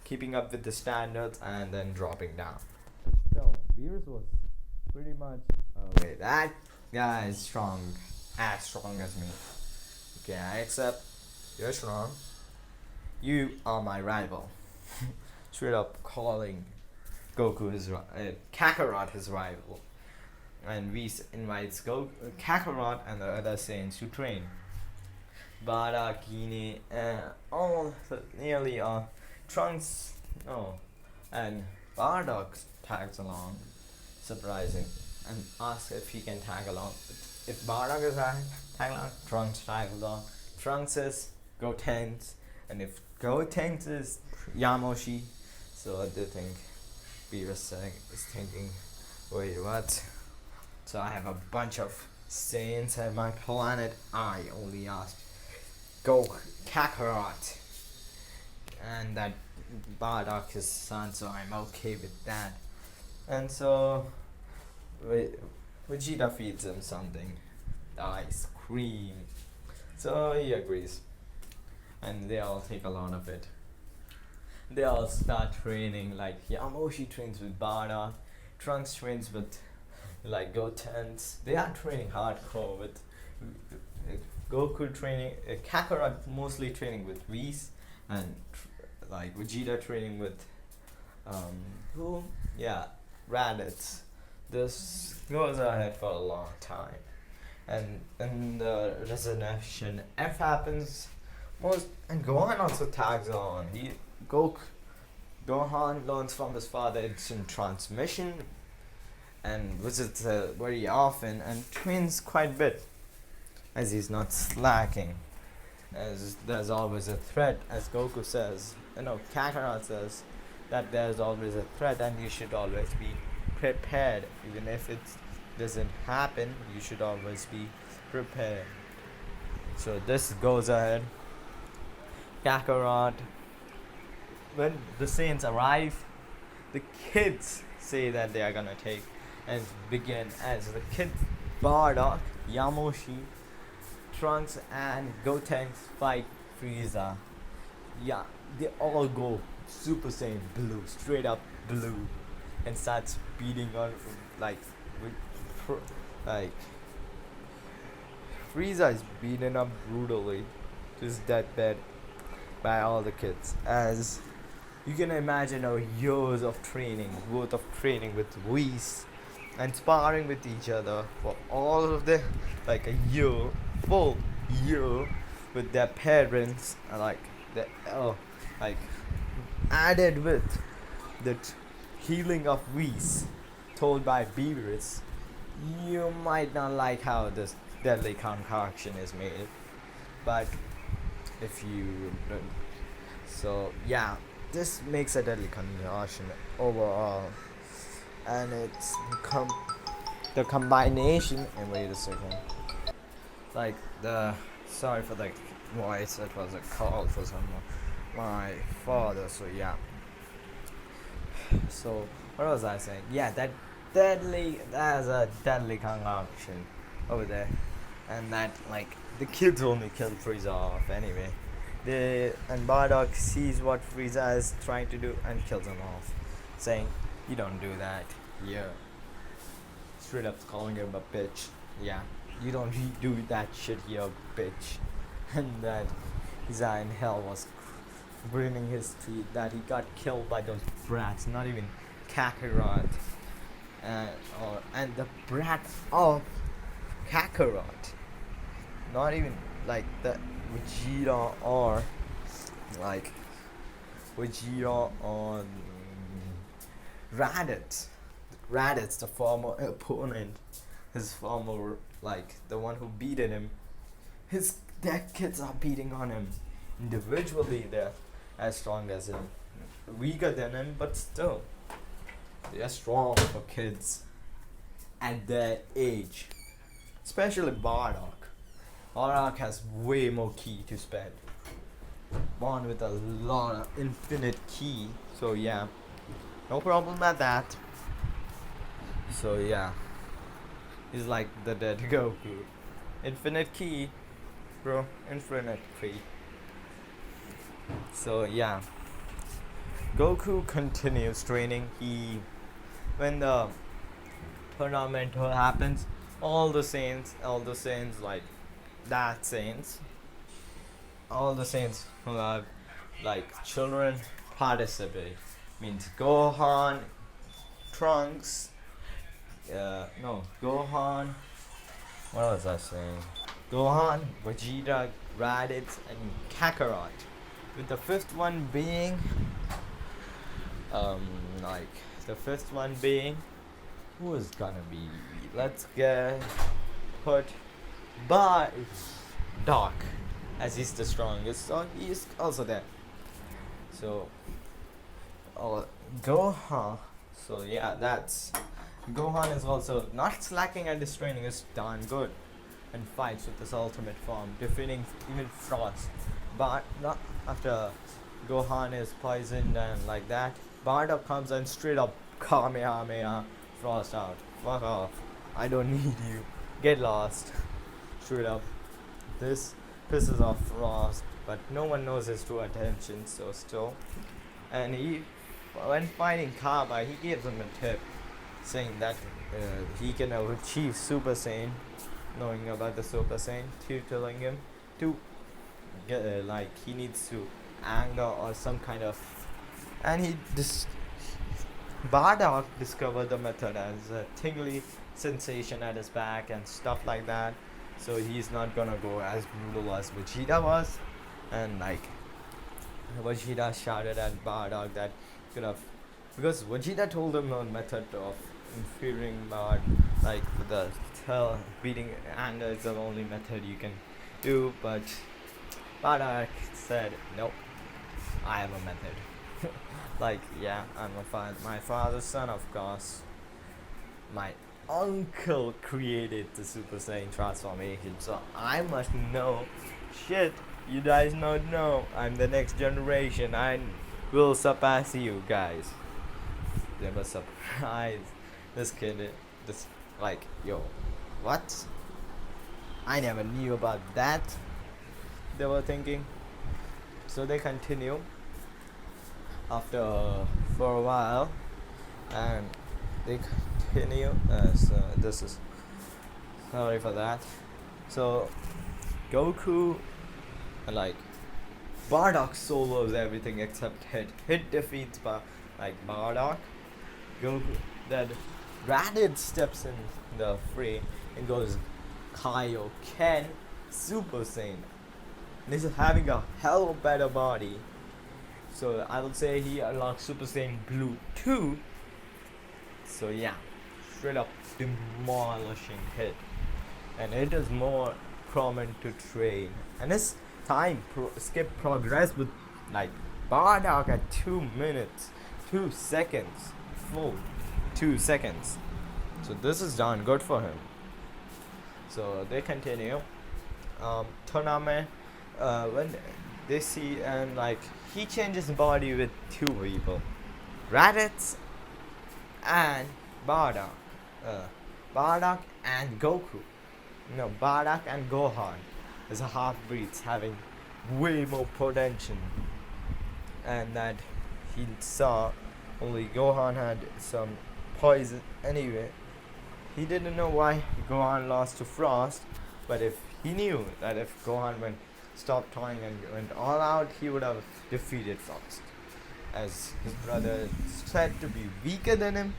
keeping up with the standards and then dropping down. So Beerus was pretty much wait, that guy is strong, as strong as me. Okay, I accept you're strong. You are my rival. Straight up calling Goku Kakarot his rival. And Whis invites Kakarot and the other Saiyans to train. Bardock, Genie, nearly Trunks, and Bardock tags along, surprising, and asks if he can tag along. If Bardock is tag along, Trunks tag along. Trunks is Gotenks, and if Gotenks is Yamoshi, so they think Beerus is thinking, wait, what? So I have a bunch of Saiyans at my planet. I only asked Kakarot, and that Bardock his son, so I'm okay with that. And so Vegeta feeds him something, ice cream. So he agrees, and they all take a lot of it. They all start training, like Yamoshi trains with Bardock, Trunks trains with like Gotenks. They are training hardcore with Goku training, Kakarot mostly training with Whis, and like Vegeta training with who? Yeah, Raditz. This goes ahead for a long time, and the Resurrection F happens and Gohan also tags on. Gohan learns from his father instant transmission and visits very often and trains quite a bit, as he's not slacking, as there's always a threat, as Goku says, Kakarot says that there's always a threat and you should always be prepared. Even if it doesn't happen, you should always be prepared. So this goes ahead. Kakarot, when the Saiyans arrive, the kids say that they are gonna take and begin as the kid Bardock, Yamoshi, Trunks and Gotenks fight Frieza. Yeah, they all go Super Saiyan blue, straight up blue, and starts beating on like Frieza is beaten up brutally to his deathbed by all the kids. As you can imagine, years of training, worth of training with Whis and sparring with each other for all of the like a full year with their parents, added with the healing of Whis told by Beerus. You might not like how this deadly concoction is made, but if you don't, so yeah, this makes a deadly concoction overall, and it's the combination. And wait a second, sorry for the voice, it was a call for someone, my father. So yeah, so what was I saying? Yeah, that's a deadly concoction over there, and that the kids only kill Frieza off anyway. And Bardock sees what Frieza is trying to do and kills him off, saying, "You don't do that." Yeah, straight up calling him a bitch. Yeah, you don't do that shit, you bitch. And that Frieza in hell was grinning his teeth that he got killed by those brats, not even Kakarot. And the brat of Kakarot, not even like the Vegeta or like Vegeta or Raditz. Raditz, the former opponent, his former, like the one who beaten him. Their kids are beating on him. Individually, they're as strong as him, weaker than him, but still, they are strong for kids at their age. Especially Bardock. Bardock has way more ki to spend. Born with a lot of infinite ki. So yeah, no problem at that. So yeah, he's like the dead Goku. Infinite ki, bro. Infinite ki. So yeah, Goku continues training. When the tournament happens, all the Saints like that Saints, all the Saints who have like children participate. Means Gohan, Trunks, no, Gohan, what was I saying? Gohan, Vegeta, Raditz, and Kakarot. With the fifth one being, like, the fifth one being, who is gonna be? Let's put Doc, as he's the strongest, so he's also there. So, Gohan. So yeah, that's Gohan is also not slacking at his training. Is darn good, and fights with his ultimate form, defeating even Frost. But not after Gohan is poisoned and like that. Bardock comes and straight up Kamehameha Frost out. Fuck off. I don't need you. Get lost. Straight up. This pisses off Frost, but no one knows his true intentions, so still. And when fighting Kaba, he gives him a tip, saying that he can achieve Super Saiyan, knowing about the Super Saiyan, telling him to get, like, he needs to anger or some kind of, and Bardock discovered the method as a tingly sensation at his back and stuff like that. So he's not gonna go as brutal as Vegeta was, and like Vegeta shouted at Bardock that could have, because Vegeta told him a method of infuriating Bard, like the beating anger is the only method you can do, but Bardock said nope, I have a method. Like, yeah, I'm my father's son, of course. My uncle created the Super Saiyan transformation, so I must know. Shit, you guys don't know. I'm the next generation. I will surpass you guys. They were surprised. This kid, like, yo, what? I never knew about that. They were thinking. So they continue for a while, and they continue. So this is sorry for that. So Goku, like, Bardock solos everything except hit. Hit defeats Bardock. Goku, then Raditz steps in the fray and goes Kaioken Super Saiyan. And he's having a hell of a better body. So I would say he unlocks Super Saiyan Blue 2. So yeah, straight up demolishing hit. And it is more common to train. And his time skip progress with like Bardock at 2 minutes, 2 seconds, full 2 seconds. So this is done good for him. So they continue. Tournament, when they see, and like he changes body with 2 people, Raditz and Bardock. Bardock and Goku. No, Bardock and Gohan is a half-breeds having way more potential, and that he saw only Gohan had some poison. Anyway, he didn't know why Gohan lost to Frost, but if he knew that if Gohan went stopped toying and went all out, he would have defeated Frost. As his brother said to be weaker than him,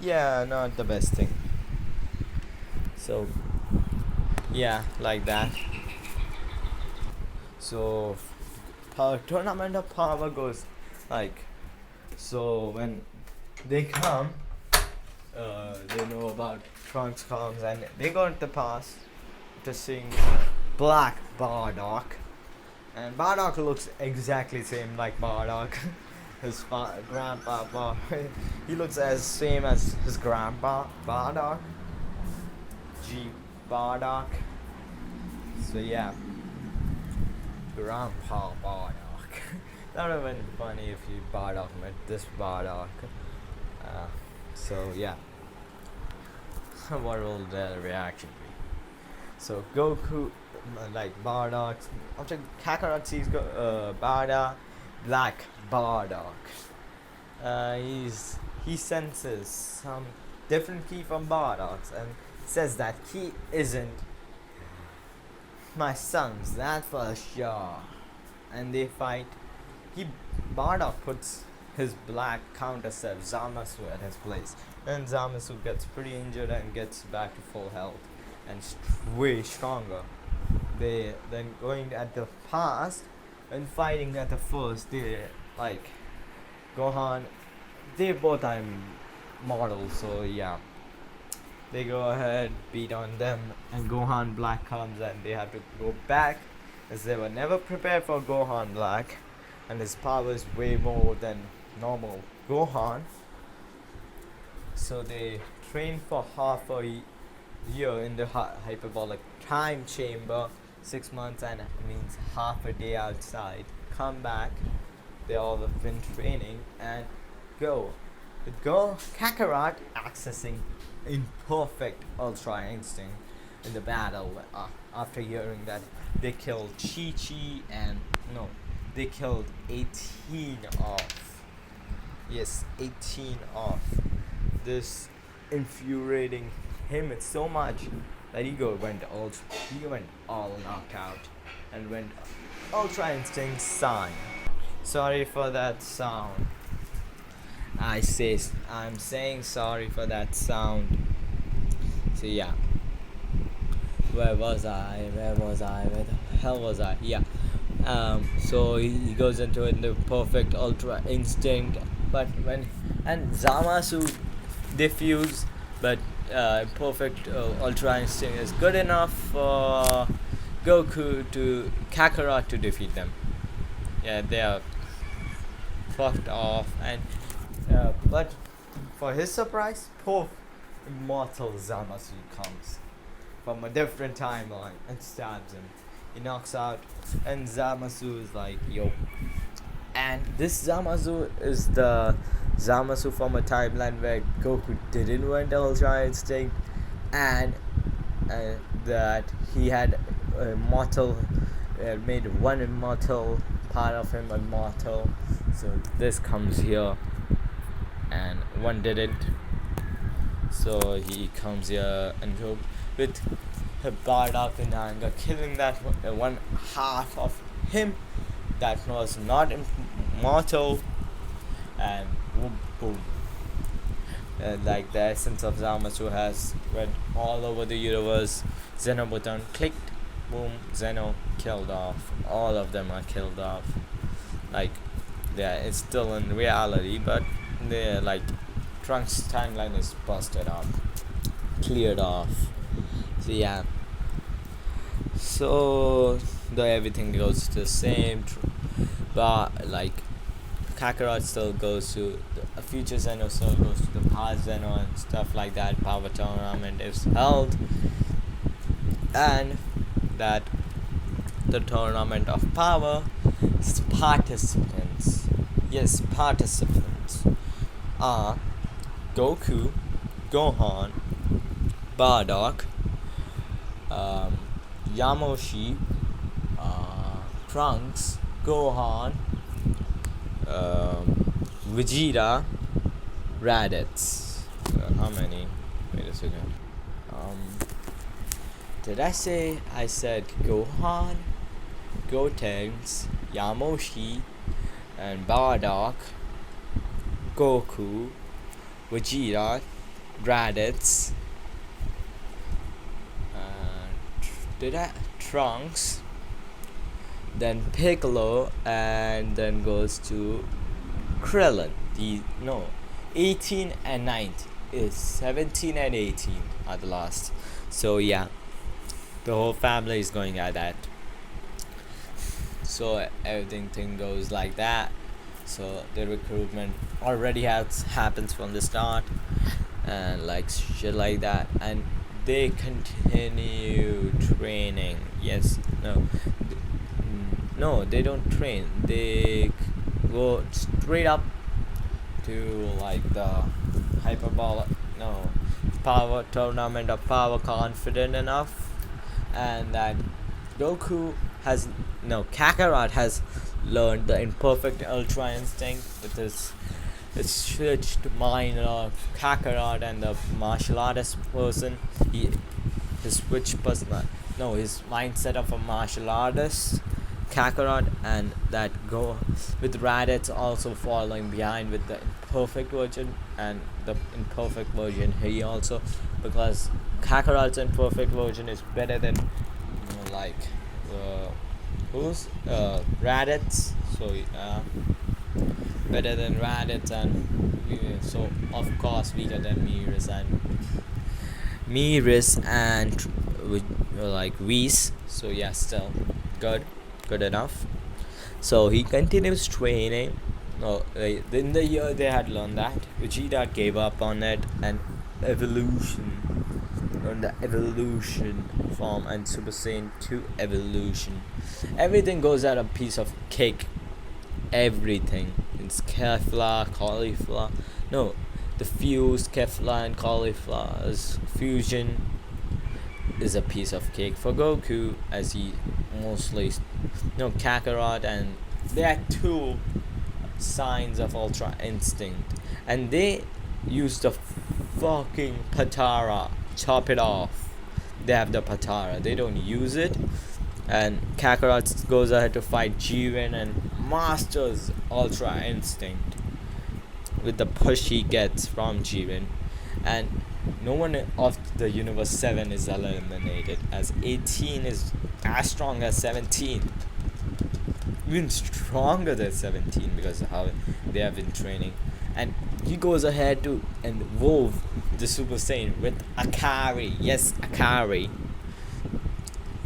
yeah, not the best thing. So, yeah, like that. So, tournament of power goes like, so when they come, they know about Trunks comes and they go into the past to seeing Black Bardock, and Bardock looks exactly same like Bardock. His grandpa, he looks as same as his grandpa Bardock, G Bardock. So yeah, Grandpa Bardock. That would have been funny if you Bardock met this Bardock. So yeah, what will their reaction be? So Goku, like Bardock, after Kakarot sees Bardock, Black Bardock, he senses some different key from Bardock's and says that key isn't my son's, that for sure. And they fight. Bardock puts his black counter self Zamasu at his place, and Zamasu gets pretty injured and gets back to full health and way stronger. They then going at the past and fighting at the first. They like Gohan. They both are models, so yeah. They go ahead, beat on them, and Gohan Black comes and they have to go back as they were never prepared for Gohan Black, and his power is way more than normal Gohan. So they train for half a year in the hyperbolic time chamber, 6 months, and it means half a day outside. Come back, they all have been training, and go. Kakarot accessing imperfect Ultra Instinct in the battle after hearing that they killed Chi-Chi and no, they killed 18 off. Yes, 18 off. This infuriating him so much that he went all knocked out and went Ultra Instinct Sign. Sorry for that sound. I'm saying sorry for that sound. So yeah. Where was I? Where the hell was I? Yeah. So he goes into it in the perfect Ultra Instinct, but and Zamasu diffuse, but perfect Ultra Instinct is good enough for Kakarot to defeat them. Yeah, they are fucked off, and but for his surprise, immortal Zamasu comes from a different timeline and stabs him. He knocks out, and Zamasu is like, yo. And this Zamasu is the Zamasu from a timeline where Goku didn't went Ultra Instinct, and that he had made one immortal part of him immortal. So this comes here, and one didn't. So he comes here and with Bardock in anger, killing that one half of him that was not immortal, and boom. Like the essence of Zamasu has went all over the universe. Zeno button clicked, boom, Zeno killed off. All of them are killed off. Like, yeah, it's still in reality, but they're like Trunks' timeline is busted off, cleared off. So yeah. So though everything goes the same, but like Kakarot still goes to the future Zeno, still goes to the past Zeno and stuff like that. Power tournament is held, and that the tournament of power participants are Goku, Gohan, Bardock, Yamoshi, Trunks, Gohan, Vegeta, Raditz. How many? Wait a second. Did I said Gohan, Gotenks, Yamoshi, and Bardock, Goku, Vegeta, Raditz, Trunks, then Piccolo, and then goes to Krillin. 18 and 19 is 17 and 18 are the last. So yeah, the whole family is going at that. So everything goes like that. So the recruitment already happens from the start, and like shit like that, and they continue training. Yes, no, they don't train. They go straight up to like the hyperbolic power tournament of power confident enough, and that Goku has Kakarot has learned the imperfect ultra instinct with his switched mind of Kakarot and the martial artist person. His switch person his mindset of a martial artist Kakarot, and that go with Raditz also following behind with the imperfect version, and the imperfect version he also, because Kakarot's imperfect version is better than like who's Raditz, so better than Raditz, and so of course weaker than Miris and like Whis. So yeah, still good enough. So he continues training. In the year they had learned that Vegeta gave up on it, and on the evolution form and Super Saiyan 2 evolution. Everything goes at a piece of cake. Everything. It's Kefla, cauliflower. No, the fused Kefla and cauliflower's fusion is a piece of cake for Goku, as he mostly Kakarot, and there are two signs of Ultra Instinct, and they use the fucking Patara, chop it off. They have the Patara, they don't use it, and Kakarot goes ahead to fight Jiren and masters Ultra Instinct with the push he gets from Jiren, and no one of the Universe 7 is eliminated, as 18 is as strong as 17, even stronger than 17 because of how they have been training. And he goes ahead to evolve the Super Saiyan with Akari. Yes, Akari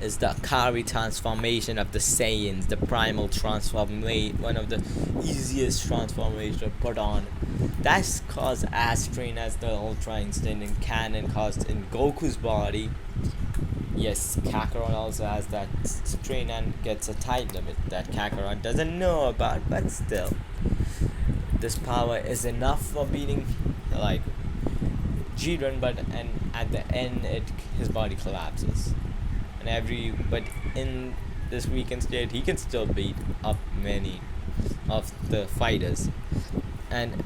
is the Akari transformation of the Saiyans, the primal transformation, one of the easiest transformations to put on. That's caused Asserting as the Ultra Instinct in canon caused in Goku's body. Yes, Kakarot also has that strain and gets a time limit that Kakarot doesn't know about, but still, this power is enough for beating like Jiren, but at the end his body collapses. But in this weakened state, he can still beat up many of the fighters, and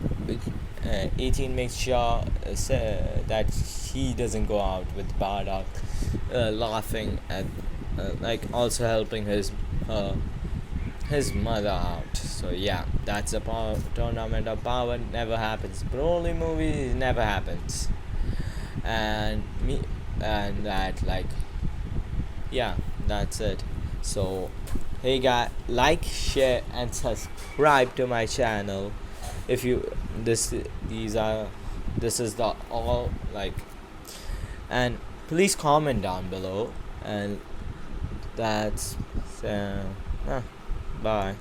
18 makes sure that he doesn't go out with Bardock laughing at like also helping his mother out. So yeah, that's a tournament of power. Never happens. Broly movie never happens, and that like. Yeah, that's it. So hey guys, like, share and subscribe to my channel. If you this is the all like, and please comment down below, and that's bye.